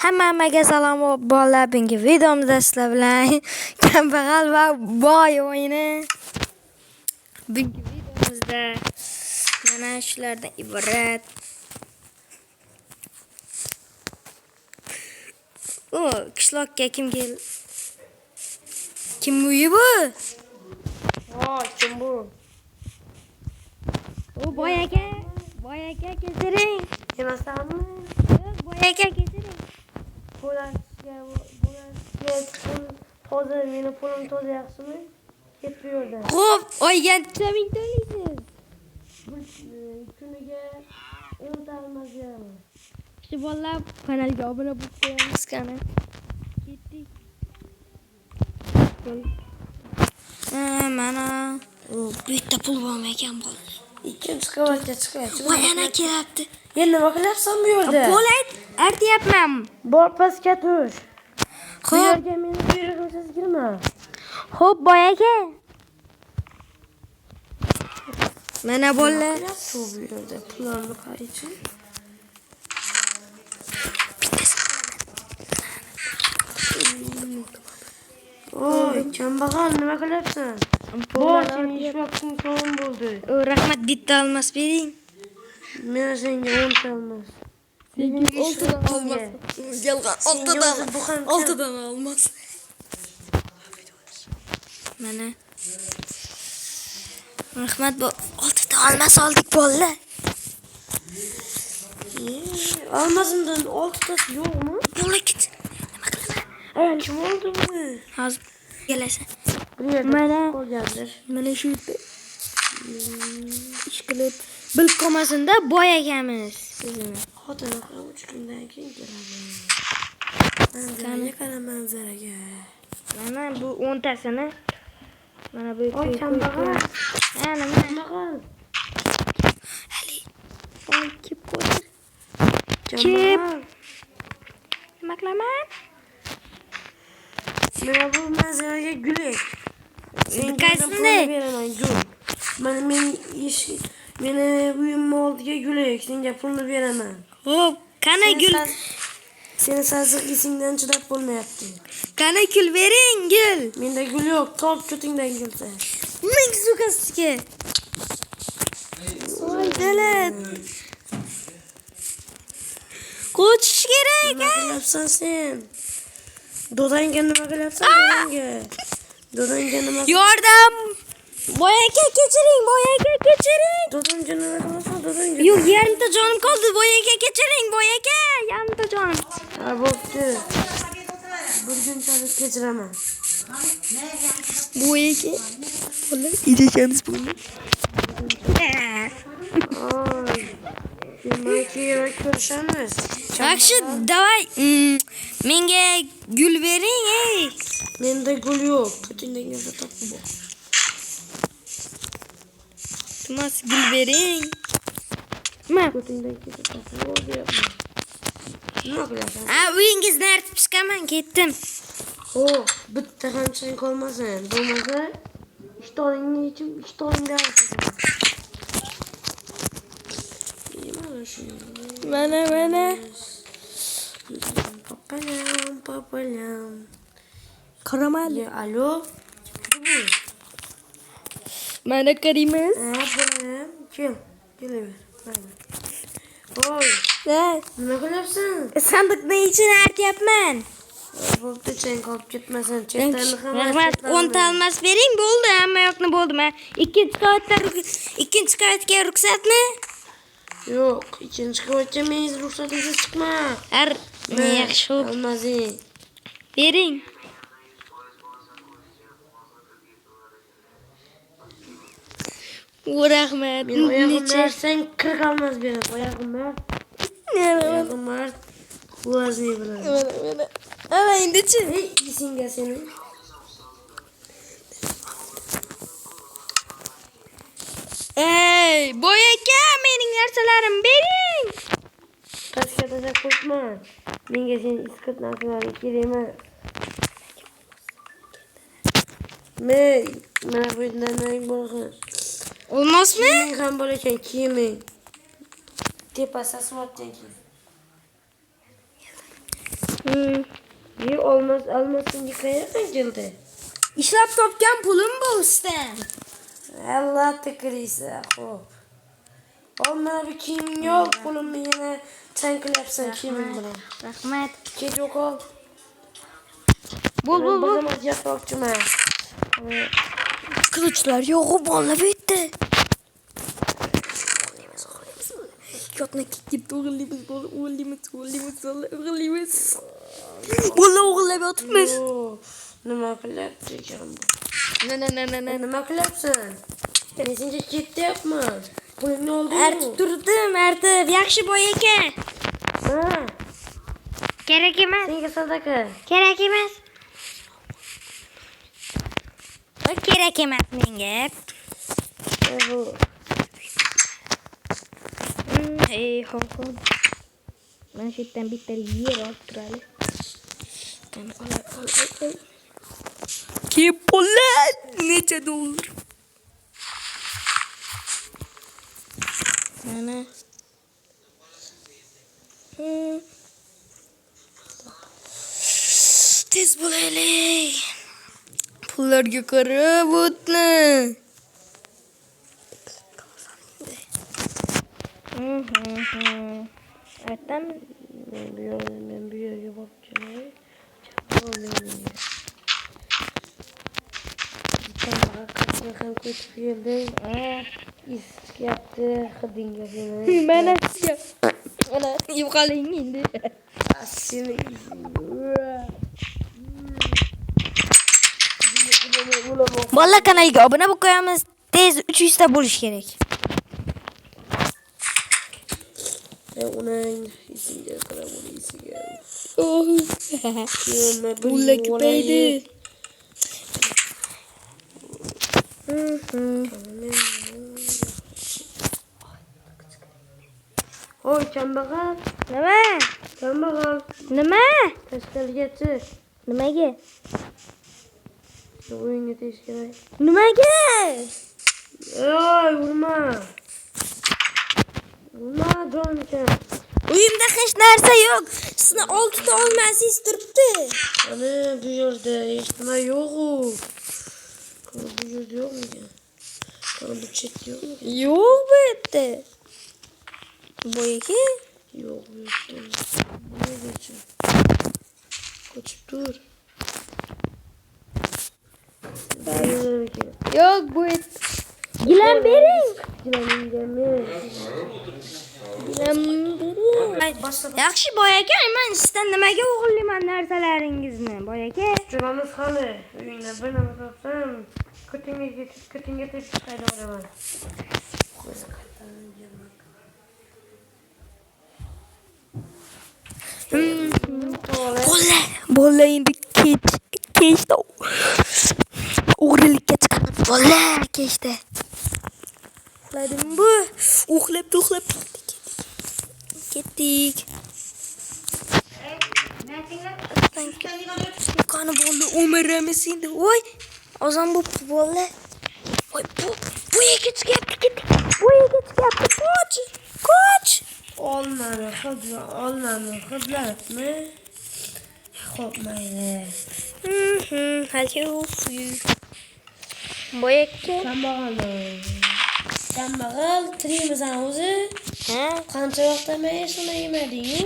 Hammaga salom bolalar, bugungi videomizda sizlar bilan kambag'al va boy o'yini. Bugungi videomizda mana shulardan iborat. O, qishloqqa kim keldi? Kim uyi bu? Kim bu? O boy aka kechiring. Yemasanmi? Boy aka kechiring. Bo'lasga hozir meni pulim to'la yaxshimi? Ket bu yerdan. Xo'p, oyga necha ming to'laysiz? Kuniga 10 ta olmaz beraman. Shu bolalar kanalga obuna bo'lib qo'yamiz qani. Ketdik. Mana bu yerda pul bo'lmay ekan bu. Ikkinchi qavatga chiqyapti. Voy ana kelyapti. Endi nima qilyapsan bu yerda? Bo'lay, aytyapman. Bor pastga tush. Bu Xo'p, yerga meni buyrug'imsiz kirma. xo'p boy aka. Mana bolalar. Bu yerda pullarni qaychi. Oy, kambag'al nima qilyapsan? Bor, seni ish vaqting tamom bo'ldi. Rahmat, bitta olmas bering. Men senga 10 ta olmas. Senga 6 dan olmas. Yolg'on 6 dan olmas. Mana. Rahmat, bu 6 dan olmas oldik bolalar. Olmasimdan 6 tasi yo'qmi? Yo'q ket. Nima qilaman? Kim oldi buni? Hozir kelasan. Mana qolgandir. Mana shu ish qilib bil qolmasin-da boy akamiz bizning. Xotini 3 kundan keyin keladi. Qani qara manzaraga. Mana bu 10 tasini. Mana bu Oy, kambag'al. Ana Kambag'al. hali oy kep qo'ydi. Kambag'al. Nima qilaman? Mana bu manzaraga gulak. Qaysini? Beraman, gul. Meni uyimni oldiga gulak, senga pulni beraman. Xo'p, qani gul? Seni saziq esingdan chidab bo'lmayapti. Qani gul bering, gul. Menda gul yo'q, top cho'tingdan gulsa. Ming sukasiga. Voy dalat. Qo'chish kerak. Nima qilyapsan sen? Dodangga nima qilyapsan dodangga? Dodangga nima? Yordam. Boy aka kechiring, boy aka kechiring. Dodangga nima qilyapsan dodangga? Yo'q, yarimta jonim qoldi. Boy aka kechiring, boy aka. Yarimta jonim. Ha, bo'pti. Bir kunchalik kechiraman. Boy aka. Bola, idishamiz buni. Oy. Demak, kerak ko'rishamiz. Yaxshi, davay. Menga gul bering, ey. Menda gul yo'q. Cho'tingdan gulsa topib bor. Tumas gul bering. Nima? Cho'tingdan gulsa topib bor deyapman. Nima qilyapsan? Uyingizni artib chiqaman, ketdim. Xo'p, bitta ham chang qolmasin. Bo'lmasa, ishtoningni yechib, ishtoningda artasan. Mana. Papalam. Qaramal. Alo. Mana qaraymiz. Bolam. Kelaver. Mayli. Voy, Ha, nima qilyapsan? sandiqning ichini artyapman. Bo'pti, chang qolib ketmasin. Chetlarni ham. Rahmat, 10 ta olmas bering, bo'ldi, hamma yoqni bo'ldi. Men ikkinchi qavatga ruxsatmi? Yo'q, ikkinchi qavatga men ruxsatingiz chiqma. Yaxshi, Olmazing. bering. Rahmat. Men oyog'imni arsang 40 olmaz beradi. Oyog'im mard. O'zni bilan. Mana. Ana endi-chi. Ey, esingga seni. Ey, boy aka, mening narsalarim bering. Pastga tashlab qo'yma. Menga sen iskit narsalarga kerak emas. Mana bu yerdan bo'lsin. Olmasmi? Men ham bor ekan kiyiming. Tepasi asfaltdan keyin. Bir olmaz almasın yıkayamam cildi. İşlep topgan pulum bu usta. Allah tıkırıysa hop. Olma bir kim yok pulumu yine tankıl yapsan kimin bunu. Rahmet. Git yok ol. Bul. Bazım acıyat bakçıma. Kılıçlar yok vallahi bitti. Yatna gidip oğlumuz. Vallahi oğlum atmış. Nima qilyapsan bu? Ne. Nima qilyapsan? Nesincha chetda yapma. Pulingni oldi. Ertib. Yaxshi boy ekan. Ha, Kerak emas. senga sadaqa. Kerak emas. Kerak emas menga. Bu Hey ho. Mana shu yerdan bitta yer olib turadi. Ol. Kepolat necha dollar? Mana. Tez bo'laylik. Pullarga qarab o'tni. Aytdam men bu yerga borib kelay. Qancha ham ko'chib keldim. Is chiqyapti hidingga seni. mana sizga. Mana yo'qoling endi. Seni Bola kanaliga obuna bo'lib qo'yamiz. Tez 300 ta bo'lish kerak. uning isiga qarab isiga. Pulla ko'paydi. Hoy kambag'al. Nima? Kambag'al. Nima? Tashqariga chiq. Nimaga? O'yinga tegish kerak. Nimaga? Ey, urma. Urma jonimcha. Uyimda hech narsa yo'q. Sizni 6 ta olmasingiz turibdi. Ana bu yerda hech nima yo'q-ku. Bu yerda yo'qmi? Bu chetda yo'qmi? Yo'q bu yerda. Boyaki? Yo'q bu yerda. Nega? Qochib tur. Yo'q bu yerda. Gilam bering. Yaxshi boyaka, men sizdan nimaga o'g'irlayman narsalaringizni, boyaka? Juramiz qani? Uyingda bir nima topsam, ko'tingga tepib chiqayda olaman. Bola endi kechda o'g'rilikka chiqamiz. Bola kechda. Uxladim bu. Uxlab ketdik. Qani bo'ldi, o'miramiz endi. Voy, ozon bo'pti bola. Voy, bu yerga chiqyapti, ketdik. Bu yerga chiqyapti. Qoch. Olmani, xizlatmi? Xo'p, mayli. Hadi. Boyakka. Kambag'al, tirikmisan o'zi? Ha? Qancha vaqtdan beri hech nima yemading-ku?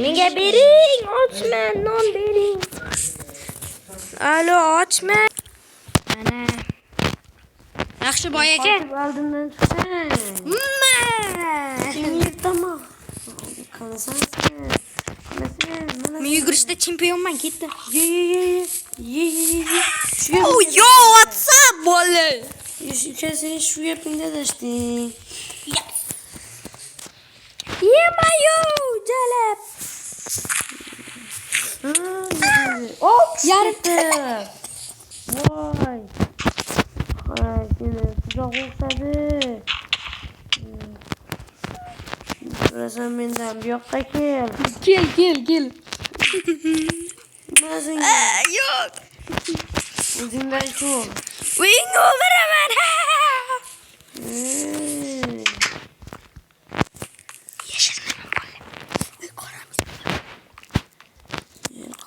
Menga bering, ochman, non bering. Alo, ochman. Mana. Yaxshi boyaka. Oldimdan chiqsang. Sen yerdami? Qanasan sen? Men yugurishda chempionman, ketdim. Ye. Oh, yo, WhatsApp bola. Sen shu gapingda adashding. Yemayu, jalab. Yarim. Voy. Seni tuzoq o'xshadi. Bilasan mendan bu yoqqa kel. Kel. Mazing. Yo'q. O'zingdan shu. Uyingga o'g'iraman. Yashirmayman bola. Uy qoramiz.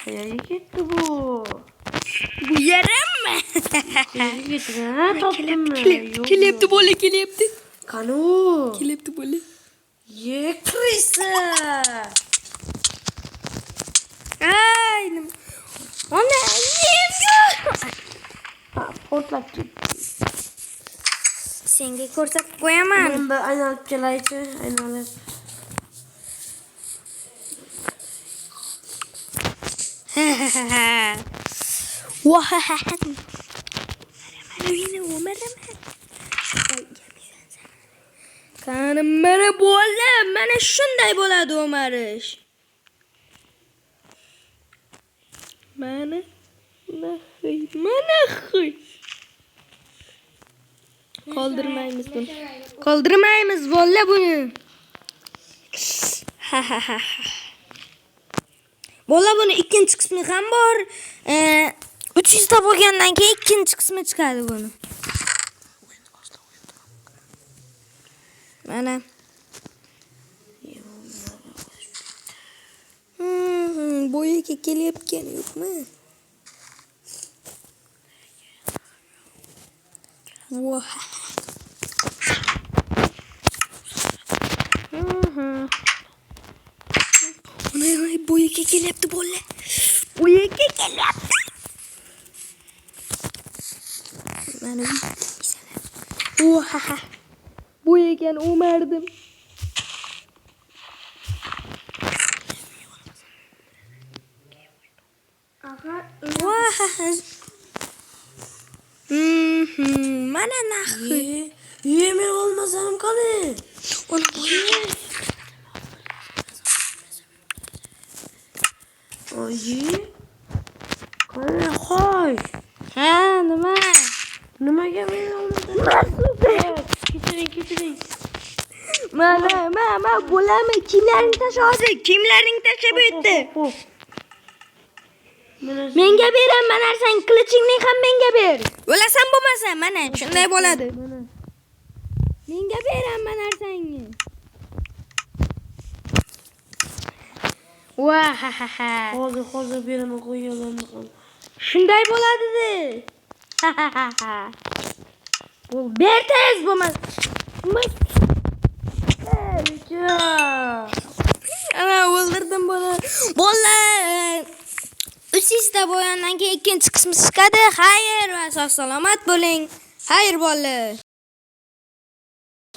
Qayerga ketdi bu? Bu yerimmi? Qayerga ketdi? Ha, topdimmi? Kelyapti bola, kelyapti. Qani u? Kelyapti bola. Ye, kirisa. Ay, ona yem yo'q. Ha, portlab ketdi. Senga ko'rsatib qo'yaman. Men bir aylanib kelaychi, aylanib. Vah. Qani mana bola, mana shunday bo'ladi Umarish. Mana xi. Qoldirmaymiz buni. Qoldirmaymiz bola buni. Bola buni ikkinchi qismi ham bor. 300 ta bo'lgandan keyin ikkinchi qismi chiqadi buni. Mana. Bo'yiga kelyapkan yo'qmi? Voh. Ona bo'yiga kelyapti bola. Bo'yiga kelyapti. Mana voh. Bo'yigan o'mardim. Voh. Mana naxi. Ye, men olmasam qani? Ona bo'yi. Oyi. Qani, xo'sh. Ha, nima? Nimaga men olmasam? Ketiring. Mana bo'lami? Kimlaring tashadi? Kimlaring tashab o'tdi? Menga beraman narsang, qilichingni ham menga ber. O'lasan bo'lmasa, mana shunday bo'ladi. Menga beraman narsangni. Vahaha. Hozir beraman, qo'yaman. Shunday bo'ladi-da. Bu ber tez bo'lmas. Ana o'ldirdim bola. Bola 300 ta bo'lgandan keyin ikkinchi qismi chiqadi. Xayr va sog' salomat bo'ling. Xayr bola.